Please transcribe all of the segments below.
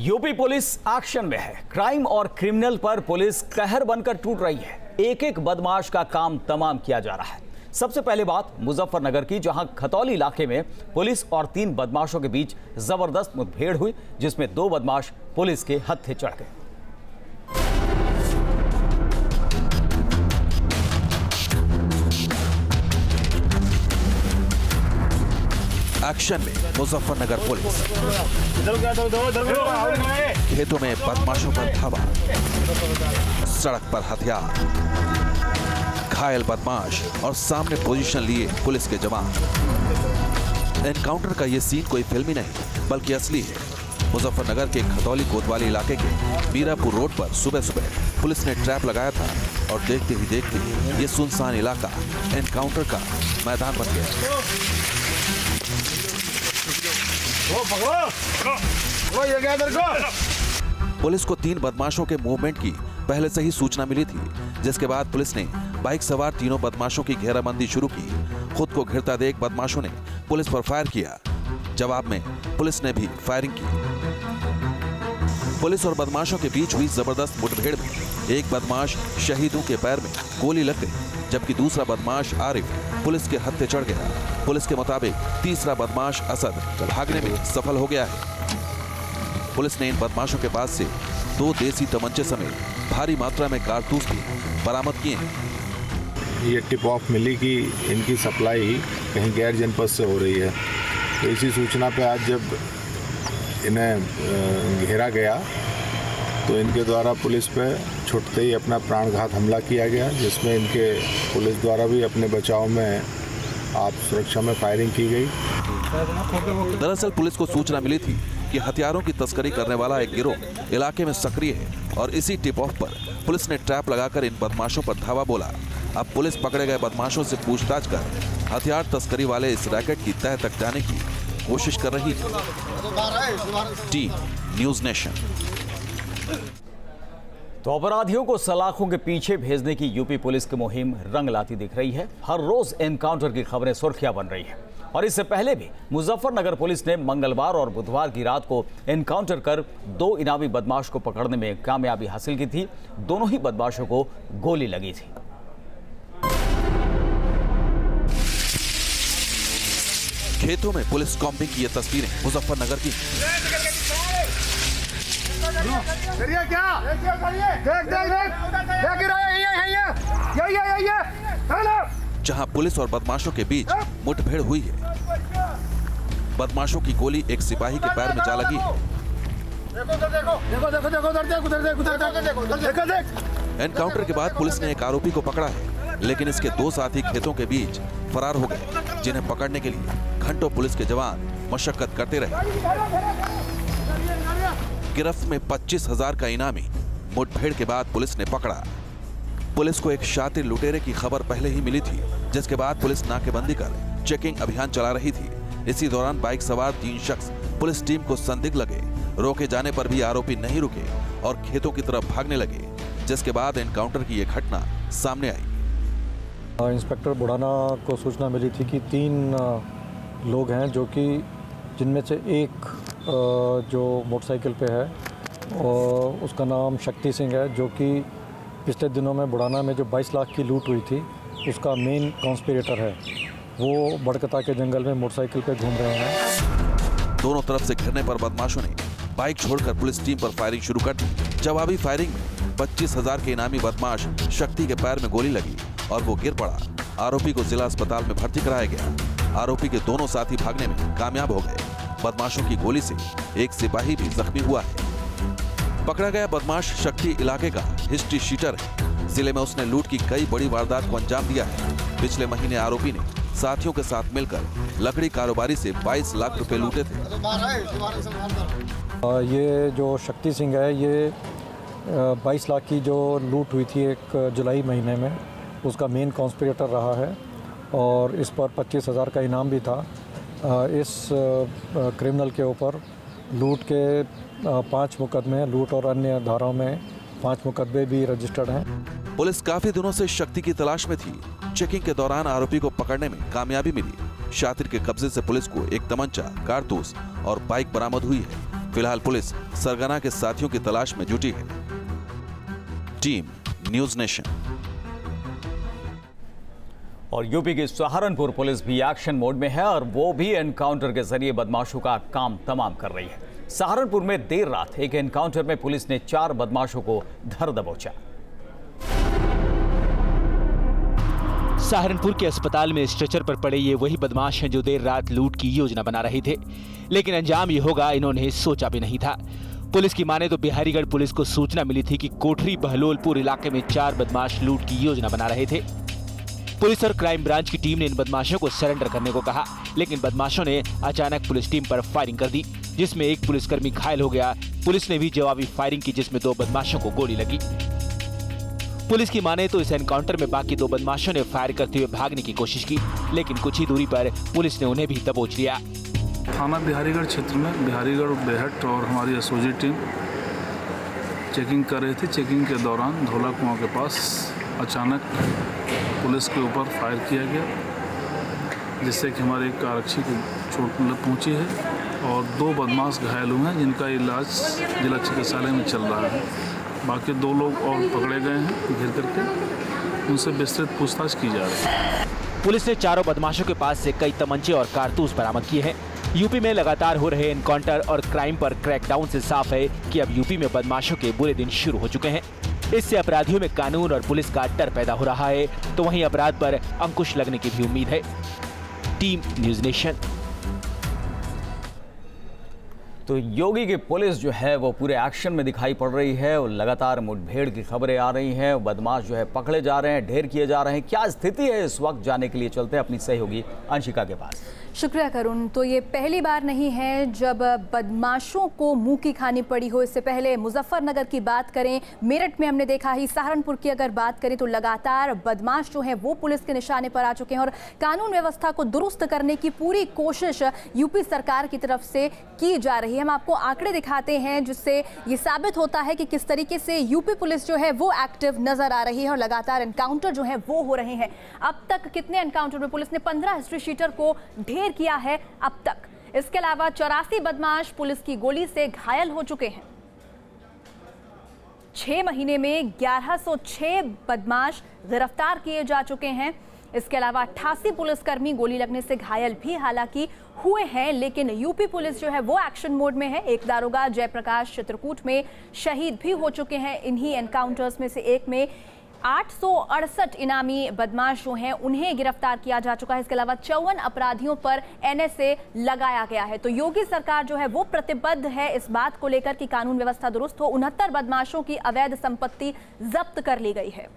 UP police action में है। Crime और क्रिमिनल पर पुलिस कहर बनकर टूट रही है। एक एक बदमाश का काम तमाम किया जा रहा है। सबसे पहले बात मुजफ्फरनगर की, जहां खतौली इलाके में पुलिस और 3 बदमाशों के बीच जबरदस्त मुठभेड़ हुई, जिसमें 2 बदमाश पुलिस के हत्थे चढ़ गए। एक्शन में मुजफ्फरनगर पुलिस। खेतों में बदमाशों पर धावा, सड़क पर हथियार, घायल बदमाश और सामने पोजीशन लिए पुलिस के जवान। एनकाउंटर का ये सीन कोई फिल्मी नहीं बल्कि असली है। मुजफ्फरनगर के खतौली कोतवाली इलाके के मीरापुर रोड पर सुबह सुबह पुलिस ने ट्रैप लगाया था और देखते ही देखते ये सुनसान इलाका एनकाउंटर का मैदान बन गया। पुलिस को 3 बदमाशों के मूवमेंट की पहले से ही सूचना मिली थी, जिसके बाद पुलिस ने बाइक सवार तीनों बदमाशों की घेराबंदी शुरू की। खुद को घिरता देख बदमाशों ने पुलिस पर फायर किया। जवाब में पुलिस ने भी फायरिंग की। पुलिस और बदमाशों के बीच हुई जबरदस्त मुठभेड़ में एक बदमाश शहीदों के पैर में गोली लग गई, जबकि दूसरा बदमाश आरिफ पुलिस के हत्थे चढ़ गया। पुलिस के मुताबिक तीसरा बदमाश असद भागने में सफल हो गया है। पुलिस ने इन बदमाशों के पास से 2 देसी तमंचे समेत भारी मात्रा में कारतूस भी बरामद किए हैं। ये टिप ऑफ मिली कि इनकी सप्लाई कहीं गैर जनपद से हो रही है, तो इसी सूचना पे आज जब इन्हें घेरा गया तो इनके द्वारा पुलिस पे छुटते ही अपना प्राणघात हमला किया गया, जिसमें इनके पुलिस द्वारा भी अपने बचाव में आप सुरक्षा में फायरिंग की गई। दरअसल पुलिस को सूचना मिली थी कि हथियारों की तस्करी करने वाला एक गिरोह इलाके में सक्रिय है और इसी टिप ऑफ पर पुलिस ने ट्रैप लगाकर इन बदमाशों पर धावा बोला। अब पुलिस पकड़े गए बदमाशों से पूछताछ कर हथियार तस्करी वाले इस रैकेट की तह तक जाने की कोशिश कर रही थी। Team news nation. तो अपराधियों को सलाखों के पीछे भेजने की यूपी पुलिस की मुहिम रंग लाती दिख रही है। हर रोज एनकाउंटर की खबरें सुर्खियां बन रही हैं और इससे पहले भी मुजफ्फरनगर पुलिस ने मंगलवार और बुधवार की रात को एनकाउंटर कर 2 इनामी बदमाश को पकड़ने में कामयाबी हासिल की थी। दोनों ही बदमाशों को गोली लगी थी। खेतों में पुलिस कॉम्बिंग की ये तस्वीरें मुजफ्फरनगर की। जहां पुलिस और बदमाशों के बीच मुठभेड़ हुई है। बदमाशों की गोली एक सिपाही के पैर में जा लगी है। एनकाउंटर के बाद पुलिस ने एक आरोपी को पकड़ा है, लेकिन इसके 2 साथी खेतों के बीच फरार हो गए, जिन्हें पकड़ने के लिए घंटों पुलिस के जवान मशक्कत करते रहे। गिरफ्त में 25,000 का इनामी मुठभेड़ के बाद पुलिस ने पकड़ा। पुलिस को एक शातिर लुटेरे की खबर पहले ही मिली थी, जिसके बाद पुलिस नाकेबंदी कर चेकिंग अभियान चला रही थी। इसी दौरान बाइक सवार 3 शख्स पुलिस टीम को संदिग्ध लगे। रोके जाने पर भी आरोपी नहीं रुके और खेतों की तरफ भागने लगे, जिसके बाद एनकाउंटर की यह घटना सामने आई। इंस्पेक्टर बुढ़ाना को सूचना मिली थी कि 3 लोग हैं, जो कि जिनमें से एक जो मोटरसाइकिल पे है और उसका नाम शक्ति सिंह है, जो कि पिछले दिनों में बुढ़ाना में जो 22 लाख की लूट हुई थी उसका मेन कॉन्स्पिरेटर है। वो बड़कता के जंगल में मोटरसाइकिल पे घूम रहे हैं। दोनों तरफ से घिरने पर बदमाशों ने बाइक छोड़कर पुलिस टीम पर फायरिंग शुरू कर दी। जवाबी फायरिंग में 25,000 के इनामी बदमाश शक्ति के पैर में गोली लगी और वो गिर पड़ा। आरोपी को जिला अस्पताल में भर्ती कराया गया। आरोपी के दोनों साथी भागने में कामयाब हो गए। बदमाशों की गोली से एक सिपाही भी जख्मी हुआ है। पकड़ा गया बदमाश शक्ति इलाके का हिस्ट्री शीटर है। जिले में उसने लूट की कई बड़ी वारदात को अंजाम दिया है। पिछले महीने आरोपी ने साथियों के साथ मिलकर लकड़ी कारोबारी से 22 लाख रुपए लूटे थे। ये जो शक्ति सिंह है, ये 22 लाख की जो लूट हुई थी 1 जुलाई महीने में, उसका मेन कॉन्स्पिरेटर रहा है और इस पर 25,000 का इनाम भी था। इस क्रिमिनल के ऊपर लूट के 5 मुकदमे, लूट और अन्य धाराओं में 5 मुकदमे भी रजिस्टर्ड हैं। पुलिस काफी दिनों से शक्ति की तलाश में थी। चेकिंग के दौरान आरोपी को पकड़ने में कामयाबी मिली। शातिर के कब्जे से पुलिस को एक तमंचा, कारतूस और बाइक बरामद हुई है। फिलहाल पुलिस सरगना के साथियों की तलाश में जुटी है। Team news nation. और यूपी की सहारनपुर पुलिस भी एक्शन मोड में है और वो भी एनकाउंटर के जरिए बदमाशों का काम तमाम कर रही है। सहारनपुर में देर रात एक एनकाउंटर में पुलिस ने 4 बदमाशों को धर दबोचा। सहारनपुर के अस्पताल में स्ट्रेचर पर पड़े ये वही बदमाश हैं जो देर रात लूट की योजना बना रहे थे, लेकिन अंजाम ये होगा इन्होंने सोचा भी नहीं था। पुलिस की माने तो बिहारीगढ़ पुलिस को सूचना मिली थी कि कोठरी बहलोलपुर इलाके में 4 बदमाश लूट की योजना बना रहे थे। पुलिस और क्राइम ब्रांच की टीम ने इन बदमाशों को सरेंडर करने को कहा, लेकिन बदमाशों ने अचानक पुलिस टीम पर फायरिंग कर दी, जिसमें एक पुलिसकर्मी घायल हो गया। पुलिस ने भी जवाबी फायरिंग की, जिसमें 2 बदमाशों को गोली लगी। पुलिस की माने तो इस एनकाउंटर में बाकी 2 बदमाशों ने फायर करते हुए भागने की कोशिश की, लेकिन कुछ ही दूरी पर पुलिस ने उन्हें भी दबोच लिया। थाना बिहारीगढ़ क्षेत्र में बिहारीगढ़ बेहट और हमारी एसओजी टीम चेकिंग कर रही थी। चेकिंग के दौरान धोला कुआं के पास अचानक पुलिस के ऊपर फायर किया गया, जिससे कि हमारे एक आरक्षी को चोट पहुंची है और 2 बदमाश घायल हुए हैं, जिनका इलाज जिला चिकित्सालय में चल रहा है। बाकी 2 लोग और पकड़े गए हैं घेर करके, उनसे विस्तृत पूछताछ की जा रही है। पुलिस ने 4 बदमाशों के पास से कई तमंचे और कारतूस बरामद किए हैं। यूपी में लगातार हो रहे एनकाउंटर और क्राइम पर क्रैकडाउन से साफ है कि अब यूपी में बदमाशों के बुरे दिन शुरू हो चुके हैं। इससे अपराधियों में कानून और पुलिस का डर पैदा हो रहा है, तो वहीं अपराध पर अंकुश लगने की भी उम्मीद है। Team news nation. तो योगी की पुलिस जो है वो पूरे एक्शन में दिखाई पड़ रही है और लगातार मुठभेड़ की खबरें आ रही हैं। बदमाश जो है पकड़े जा रहे हैं, ढेर किए जा रहे हैं। क्या स्थिति है इस वक्त, जानने के लिए चलते हैं अपनी सहयोगी अंशिका के पास। शुक्रिया करुण। तो ये पहली बार नहीं है जब बदमाशों को मुंह की खानी पड़ी हो। इससे पहले मुजफ्फरनगर की बात करें, मेरठ में हमने देखा ही, सहारनपुर की अगर बात करें तो लगातार बदमाश जो है वो पुलिस के निशाने पर आ चुके हैं और कानून व्यवस्था को दुरुस्त करने की पूरी कोशिश यूपी सरकार की तरफ से की जा रही है। हम आपको आंकड़े दिखाते हैं जिससे ये साबित होता है कि किस तरीके से यूपी पुलिस जो है वो एक्टिव नजर आ रही है और लगातार एनकाउंटर जो है वो हो रहे हैं। अब तक कितने एनकाउंटर में पुलिस ने 15 हिस्ट्री शीटर को ढेर किया है अब तक। इसके अलावा 84 बदमाश पुलिस की गोली से घायल हो चुके हैं। 6 महीने में 1106 बदमाश गिरफ्तार किए जा चुके हैं। इसके अलावा 88 पुलिसकर्मी गोली लगने से घायल भी हालांकि हुए हैं, लेकिन यूपी पुलिस जो है वो एक्शन मोड में है। एक दारोगा जयप्रकाश चित्रकूट में शहीद भी हो चुके हैं इन्हीं एनकाउंटर्स में से एक में। 868 इनामी बदमाश जो हैं उन्हें गिरफ्तार किया जा चुका है। इसके अलावा 54 अपराधियों पर एनएसए लगाया गया है। तो योगी सरकार जो है वो प्रतिबद्ध है इस बात को लेकर कि कानून व्यवस्था दुरुस्त हो। 69 बदमाशों की अवैध संपत्ति जब्त कर ली गई है।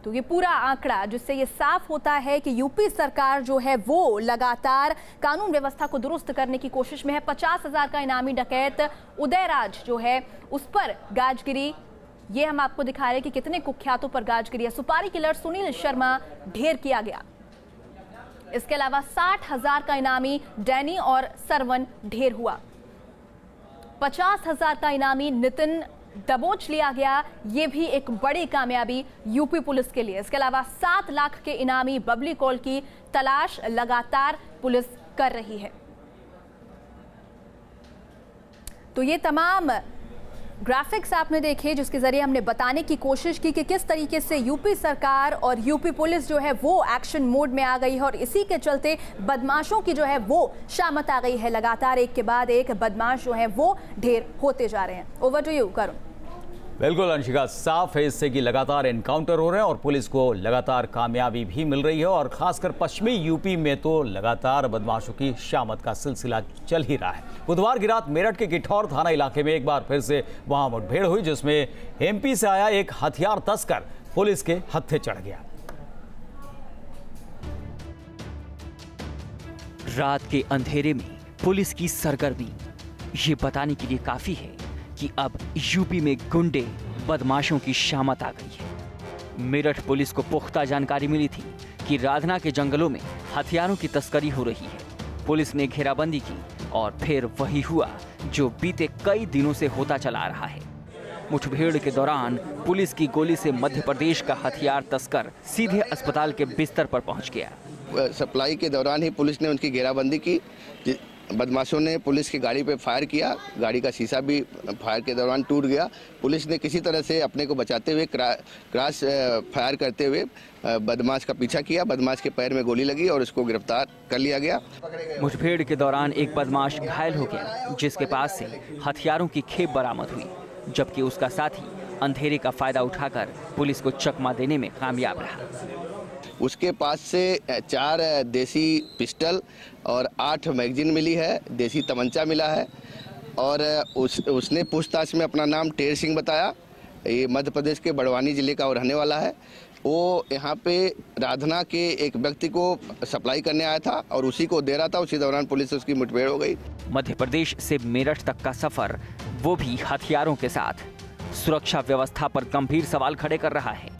तो ये पूरा आंकड़ा जिससे ये साफ होता है कि यूपी सरकार जो है वो लगातार कानून व्यवस्था को दुरुस्त करने की कोशिश में है। 50,000 का इनामी डकैत उदयराज जो है उस पर गाजगिरी, ये हम आपको दिखा रहे हैं कि कितने कुख्यातों पर गाजगिरी है। सुपारी किलर सुनील शर्मा ढेर किया गया। इसके अलावा 60,000 का इनामी डैनी और सरवन ढेर हुआ। 50,000 का इनामी नितिन दबोच लिया गया। ये भी एक बड़ी कामयाबी यूपी पुलिस के लिए। इसके अलावा 7 लाख के इनामी बबली कॉल की तलाश लगातार पुलिस कर रही है। तो ये तमाम ग्राफिक्स आपने देखे जिसके जरिए हमने बताने की कोशिश की कि किस तरीके से यूपी सरकार और यूपी पुलिस जो है वो एक्शन मोड में आ गई है और इसी के चलते बदमाशों की जो है वो शामत आ गई है। लगातार एक के बाद एक बदमाश जो है वो ढेर होते जा रहे हैं। ओवर टू यू करुण। बिल्कुल अंशिका, साफ है इससे कि लगातार एनकाउंटर हो रहे हैं और पुलिस को लगातार कामयाबी भी मिल रही है और खासकर पश्चिमी यूपी में तो लगातार बदमाशों की शामत का सिलसिला चल ही रहा है। बुधवार की रात मेरठ के किठौर थाना इलाके में एक बार फिर से वहां मुठभेड़ हुई जिसमें एमपी से आया एक हथियार तस्कर पुलिस के हत्थे चढ़ गया। रात के अंधेरे में पुलिस की सरगर्मी ये बताने के लिए काफी है कि अब यूपी में गुंडे बदमाशों की शामत आ गई है। मेरठ पुलिस को पुख्ता जानकारी मिली थी कि राधना के जंगलों में हथियारों की तस्करी हो रही है। पुलिस ने घेराबंदी की और फिर वही हुआ जो बीते कई दिनों से होता चला आ रहा है। मुठभेड़ के दौरान पुलिस की गोली से मध्य प्रदेश का हथियार तस्कर सीधे अस्पताल के बिस्तर पर पहुंच गया। सप्लाई के दौरान ही पुलिस ने उनकी घेराबंदी की बदमाशों ने पुलिस की गाड़ी पे फायर किया। गाड़ी का शीशा भी फायर के दौरान टूट गया। पुलिस ने किसी तरह से अपने को बचाते हुए क्रॉस फायर करते हुए बदमाश का पीछा किया। बदमाश के पैर में गोली लगी और उसको गिरफ्तार कर लिया गया। मुठभेड़ के दौरान एक बदमाश घायल हो गया, जिसके पास से हथियारों की खेप बरामद हुई, जबकि उसका साथी अंधेरे का फायदा उठाकर पुलिस को चकमा देने में कामयाब रहा। उसके पास से 4 देसी पिस्टल और 8 मैगजीन मिली है, देसी तमंचा मिला है और उसने पूछताछ में अपना नाम टेर सिंह बताया। ये मध्य प्रदेश के बड़वानी जिले का रहने वाला है। वो यहाँ पे राधना के एक व्यक्ति को सप्लाई करने आया था और उसी को दे रहा था। उसी दौरान पुलिस से उसकी मुठभेड़ हो गई। मध्य प्रदेश से मेरठ तक का सफर, वो भी हथियारों के साथ, सुरक्षा व्यवस्था पर गंभीर सवाल खड़े कर रहा है।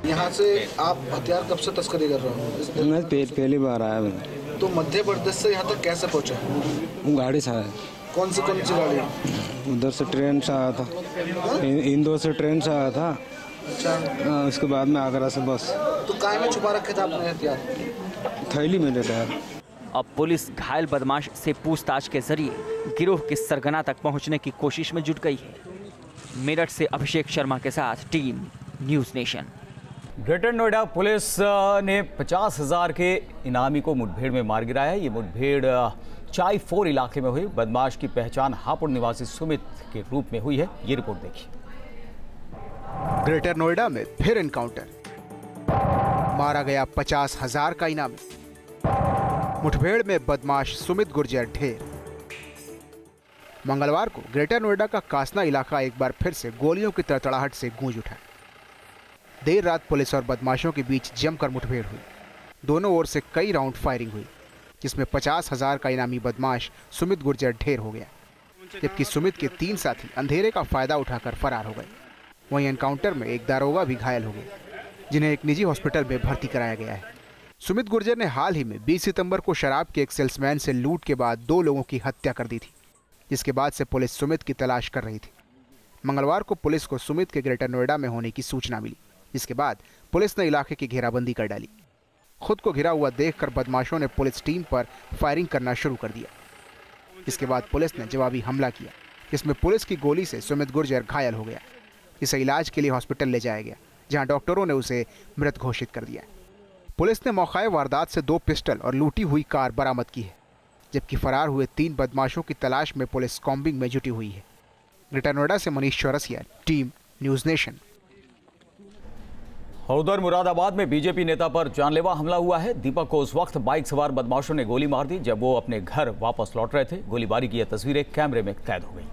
यहाँ से आप हथियार कब से तस्करी कर रहे हो? मैं पहली बार आया मैं। तो मध्य प्रदेश से यहाँ तक कैसे पहुँचे? गाड़ी से आया। कौन सी गाड़ी? उधर से ट्रेन से आया था, इंदौर से ट्रेन से आया था। अच्छा। उसके बाद में आगरा से बस। तो काय में छुपा रखे थे आपने हथियार? थैली में रहता है। अब पुलिस घायल बदमाश से पूछताछ के जरिए गिरोह के सरगना तक पहुँचने की कोशिश में जुट गई है। मेरठ से अभिषेक शर्मा के साथ team news nation. Greater Noida police ने 50,000 के इनामी को मुठभेड़ में मार गिराया। ये मुठभेड़ चाय 4 इलाके में हुई। बदमाश की पहचान हापुड़ निवासी सुमित के रूप में हुई है। ये रिपोर्ट देखिए। ग्रेटर नोएडा में फिर एनकाउंटर, मारा गया 50,000 का इनामी। मुठभेड़ में बदमाश सुमित गुर्जर ढेर। मंगलवार को ग्रेटर नोएडा का कासना इलाका एक बार फिर से गोलियों की तड़तड़ाहट से गूंज उठा। देर रात पुलिस और बदमाशों के बीच जमकर मुठभेड़ हुई। दोनों ओर से कई राउंड फायरिंग हुई, जिसमें 50,000 का इनामी बदमाश सुमित गुर्जर ढेर हो गया, जबकि सुमित के 3 साथी अंधेरे का फायदा उठाकर फरार हो गए। वहीं एनकाउंटर में एक दारोगा भी घायल हो गए, जिन्हें एक निजी हॉस्पिटल में भर्ती कराया गया है। सुमित गुर्जर ने हाल ही में 20 सितंबर को शराब के एक सेल्समैन से लूट के बाद 2 लोगों की हत्या कर दी थी, जिसके बाद से पुलिस सुमित की तलाश कर रही थी। मंगलवार को पुलिस को सुमित के ग्रेटर नोएडा में होने की सूचना मिली, जिसके बाद पुलिस ने इलाके की घेराबंदी कर डाली। खुद को घिरा हुआ देखकर बदमाशों ने पुलिस टीम पर फायरिंग करना शुरू कर दिया। इसके बाद पुलिस ने जवाबी हमला किया, जिसमें पुलिस की गोली से सुमित गुर्जर घायल हो गया। इसे इलाज के लिए हॉस्पिटल ले जाया गया, जहां डॉक्टरों ने उसे मृत घोषित कर दिया। पुलिस ने मौके वारदात से 2 पिस्टल और लूटी हुई कार बरामद की है, जबकि फरार हुए 3 बदमाशों की तलाश में पुलिस कॉम्बिंग में जुटी हुई है। ग्रेटर नोएडा से Manish Chaurasia, team news nation. और उधर मुरादाबाद में बीजेपी नेता पर जानलेवा हमला हुआ है। दीपक को उस वक्त बाइक सवार बदमाशों ने गोली मार दी जब वो अपने घर वापस लौट रहे थे। गोलीबारी की यह तस्वीरें कैमरे में कैद हो गई।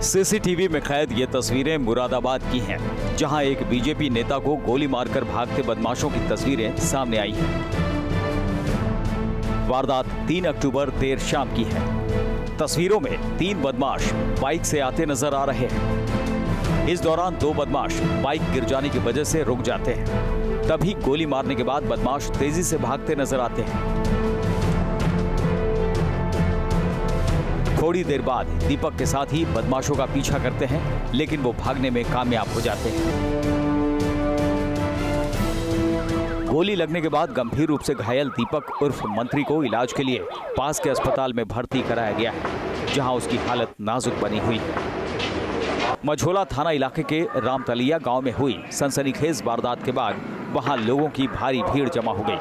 सीसीटीवी में कैद ये तस्वीरें मुरादाबाद की हैं, जहां एक बीजेपी नेता को गोली मारकर भागते बदमाशों की तस्वीरें सामने आई हैं। वारदात 3 अक्टूबर देर शाम की है। तस्वीरों में 3 बदमाश बाइक से आते नजर आ रहे हैं। इस दौरान 2 बदमाश बाइक गिर जाने की वजह से रुक जाते हैं। तभी गोली मारने के बाद बदमाश तेजी से भागते नजर आते हैं। थोड़ी देर बाद दीपक के साथ ही बदमाशों का पीछा करते हैं, लेकिन वो भागने में कामयाब हो जाते हैं। गोली लगने के बाद गंभीर रूप से घायल दीपक उर्फ मंत्री को इलाज के लिए पास के अस्पताल में भर्ती कराया गया है, जहां उसकी हालत नाजुक बनी हुई है। मझोला थाना इलाके के रामतलिया गांव में हुई सनसनीखेज वारदात के बाद वहां लोगों की भारी भीड़ जमा हो गई।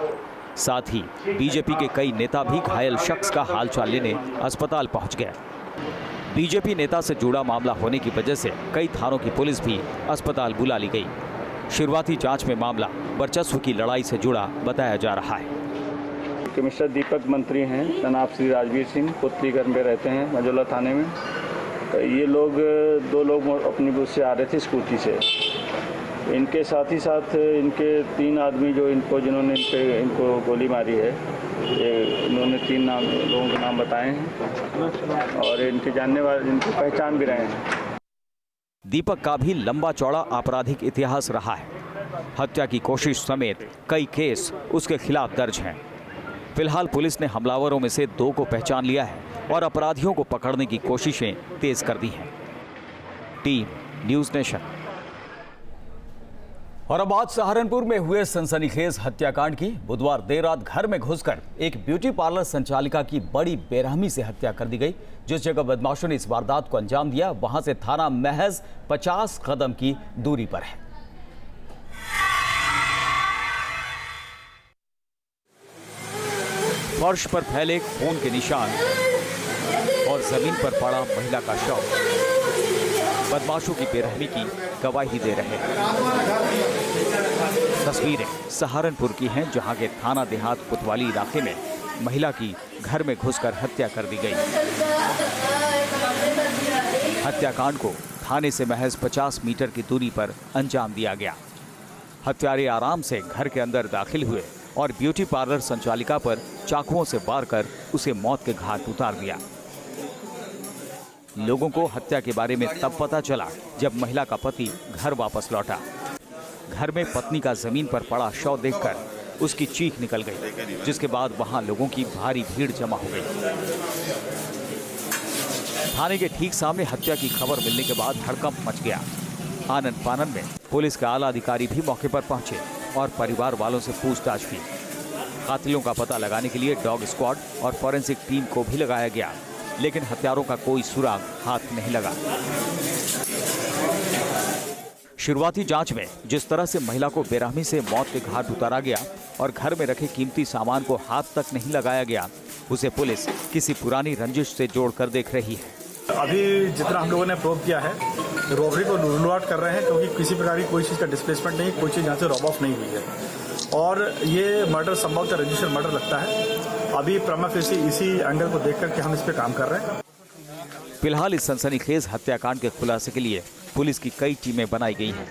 साथ ही बीजेपी के कई नेता भी घायल शख्स का हालचाल लेने अस्पताल पहुंच गए। बीजेपी नेता से जुड़ा मामला होने की वजह से कई थानों की पुलिस भी अस्पताल बुला ली गई। शुरुआती जांच में मामला वर्चस्व की लड़ाई से जुड़ा बताया जा रहा है। मिस्टर दीपक मंत्री हैं, जनाब श्री राजवीर सिंह, पुतलीगढ़ में रहते हैं, मझोला थाने में। ये लोग 2 लोग अपनी बस से आ रहे थे स्कूटी से। इनके साथ ही साथ इनके 3 आदमी जो जिन्होंने इनको गोली मारी है, इन्होंने 3 लोगों के नाम बताए हैं और इनके जानने वाले इनको पहचान भी रहे हैं। दीपक का भी लंबा चौड़ा आपराधिक इतिहास रहा है। हत्या की कोशिश समेत कई केस उसके खिलाफ दर्ज हैं। फिलहाल पुलिस ने हमलावरों में से 2 को पहचान लिया है और अपराधियों को पकड़ने की कोशिशें तेज कर दी हैं। Team news nation. और अब आज सहारनपुर में हुए सनसनीखेज हत्याकांड की। बुधवार देर रात घर में घुसकर एक ब्यूटी पार्लर संचालिका की बड़ी बेरहमी से हत्या कर दी गई। जिस जगह बदमाशों ने इस वारदात को अंजाम दिया वहां से थाना महज 50 कदम की दूरी पर है। फर्श पर फैले खून के निशान और जमीन पर पड़ा महिला का शव बदमाशों की बेरहमी की गवाही दे रहे हैं। तस्वीरें सहारनपुर की हैं, जहां के थाना देहात कोतवाली इलाके में महिला की घर में घुसकर हत्या कर दी गई। हत्याकांड को थाने से महज 50 मीटर की दूरी पर अंजाम दिया गया। हत्यारे आराम से घर के अंदर दाखिल हुए और ब्यूटी पार्लर संचालिका पर चाकुओं से वार कर उसे मौत के घाट उतार दिया। लोगों को हत्या के बारे में तब पता चला जब महिला का पति घर वापस लौटा। घर में पत्नी का जमीन पर पड़ा शव देखकर उसकी चीख निकल गई, जिसके बाद वहां लोगों की भारी भीड़ जमा हो गई। थाने के ठीक सामने हत्या की खबर मिलने के बाद हड़कंप मच गया। आनन फानन में पुलिस के आला अधिकारी भी मौके पर पहुंचे और परिवार वालों से पूछताछ की। कातिलों का पता लगाने के लिए डॉग स्क्वाड और फॉरेंसिक टीम को भी लगाया गया, लेकिन हत्यारों का कोई सुराग हाथ नहीं लगा। शुरुआती जांच में जिस तरह से महिला को बेरहमी से मौत के घाट उतारा गया और घर में रखे कीमती सामान को हाथ तक नहीं लगाया गया, उसे पुलिस किसी पुरानी रंजिश से जोड़कर देख रही है। अभी जितना हम लोगों ने प्रोब किया है, रॉबरी को रूल आउट कर रहे हैं, क्योंकि किसी प्रकार की कोई चीज़ का डिस्प्लेसमेंट नहीं, कोई चीज़ यहाँ से रॉब ऑफ नहीं हुई है और ये मर्डर संभवतः रजिस्टर्ड मर्डर लगता है। अभी प्रमा फेसी इसी एंगल को देख करके हम इस पे काम कर रहे हैं। फिलहाल इस सनसनीखेज हत्याकांड के खुलासे के लिए पुलिस की कई टीमें बनाई गई हैं,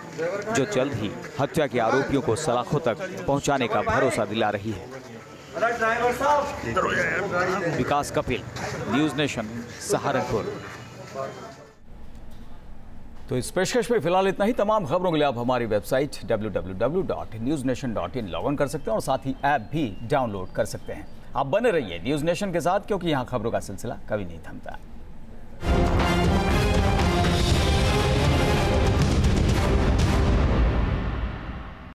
जो जल्द ही हत्या के आरोपियों को सलाखों तक पहुंचाने का भरोसा दिला रही है। विकास कपिल, न्यूज नेशन, सहारनपुर। तो इस पेशकश में फिलहाल इतना ही। तमाम खबरों के लिए आप हमारी वेबसाइट www.newsnation.in लॉग इन कर सकते हैं और साथ ही ऐप भी डाउनलोड कर सकते हैं। आप बने रहिए न्यूज नेशन के साथ, क्योंकि यहाँ खबरों का सिलसिला कभी नहीं थमता।